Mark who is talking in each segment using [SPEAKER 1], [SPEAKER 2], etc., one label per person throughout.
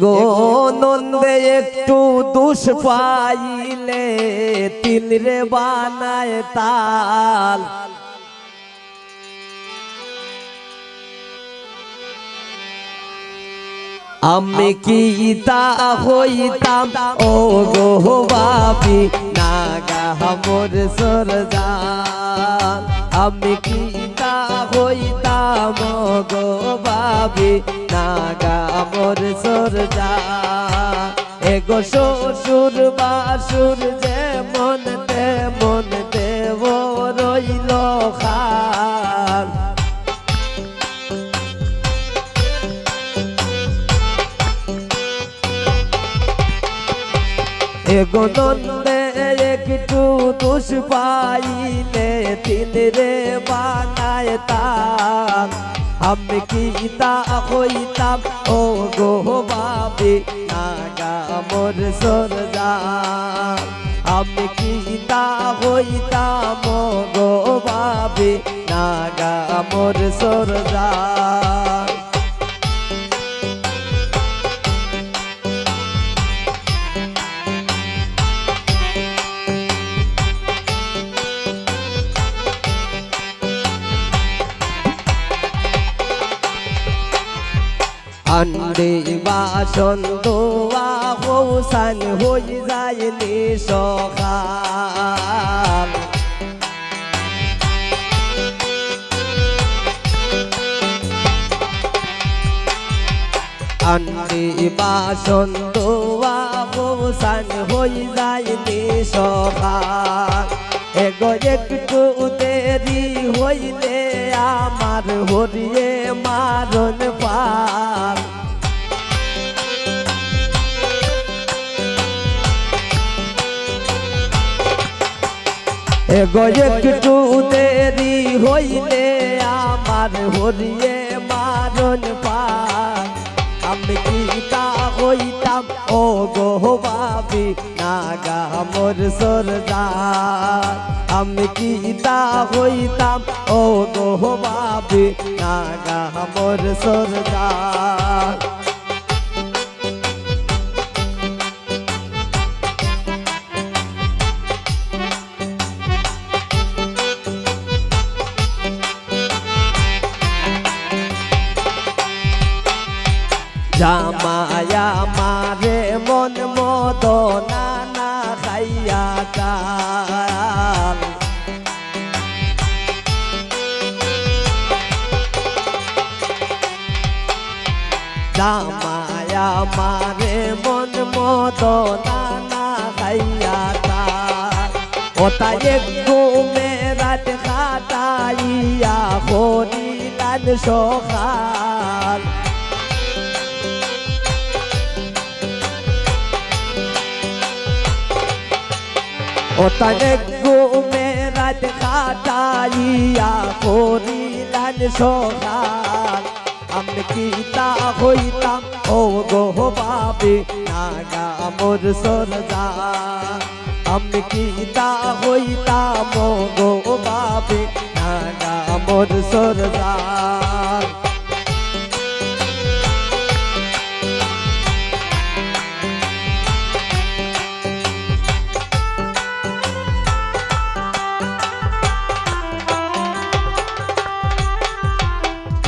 [SPEAKER 1] গো নন্দে একটু দুষ পাইলে তিল রে বানায় তাল। আমি কি তা হইতাম ও গো বাবি নাগা মোর সরজান। আমি কি তা হইতাম গো বাবি নাগা মোর সরজান। এগো শ্বশুর বাসুর যেমন তেমন দেব রইল খান। এগো নন্দে একটু দুষ পাইলে তিল রে বানায় তাল। আমি কি তা হইতাম ও গো বাবি নাগা মোর সরজান। আমি কি তা হইতাম গো বাবি নাগা মোর সরজান। আন্ডে বাসন দোয়া হোসান হই যায়নি সকাল। আন্ডে বাসন দোয়া হোসান হই যায়নি সকাল। এগো একটু দেরি হইলে আমার হরিয়ে মারণ পাল। এগো একটু দেরি হইলে আমার হরিয়ে মারণ পাল। আমি কি তা হইতাম ও গো বাবি নাগা মোর সরজান। আমি কি তা হইতাম ও গো বাবি নাগা মোর সরজান। জামায়া মারে মন মদনা না খাইয়া কাল। জামায়া মারে মন মদনা না খাইয়া কাল। ওটা এক ঘুমে রাত খাটাইয়া করিলাম সকাল। ওটানে ঘুমে রাত খাটাইয়া করিলাম সকাল। আমি কি তা হইতাম ও গো বাবি নাগা মোর সরজান। আমি কি তা হইতাম ও গো বাবি নাগা মোর সরজান।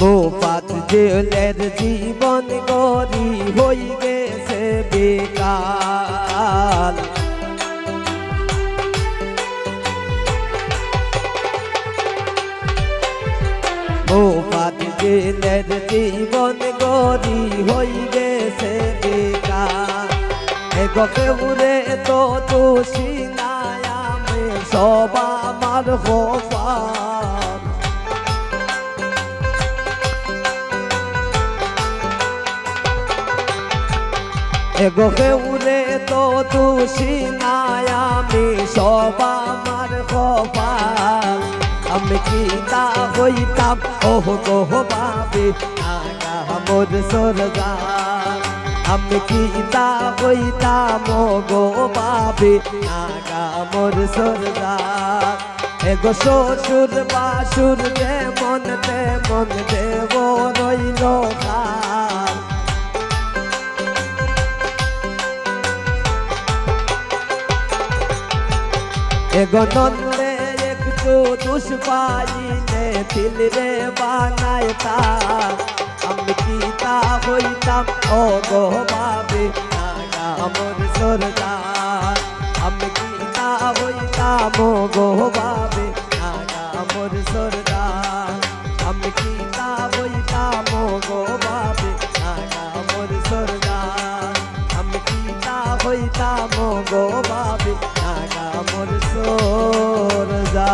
[SPEAKER 1] গোপাত জেলের জীবন গরি হই গেছে বেকার। গোপাত জেলের জীবন গরি হই গেছে বেকার। এগো কেউরে তো দোষী নাই আমি সব আমার কপাল। এগো কেউরে তো দোষী নাই আমি সব আমার কপাল। আমি কি তা হইতাম ও গো বাবি নাগা মোর সরজান। আমি কি তা হইতাম ও গো বাবি নাগা মোর সরজান। এগো শ্বশুর বাসুর যেমন তেমন দেব রইল খান। এগনন্দে একটু দুষ পাইলে দিল রে বানায় তা আমি কি তা হইতাম ও গো বাবে আমার সরদার আমি কি তা হইতাম ও গো বাবে আমার সরদার আমি কি তা হইতাম ও গো বাবে আমার সরদার আমি কি তা হইতাম ও গো বাবে আমার সরদার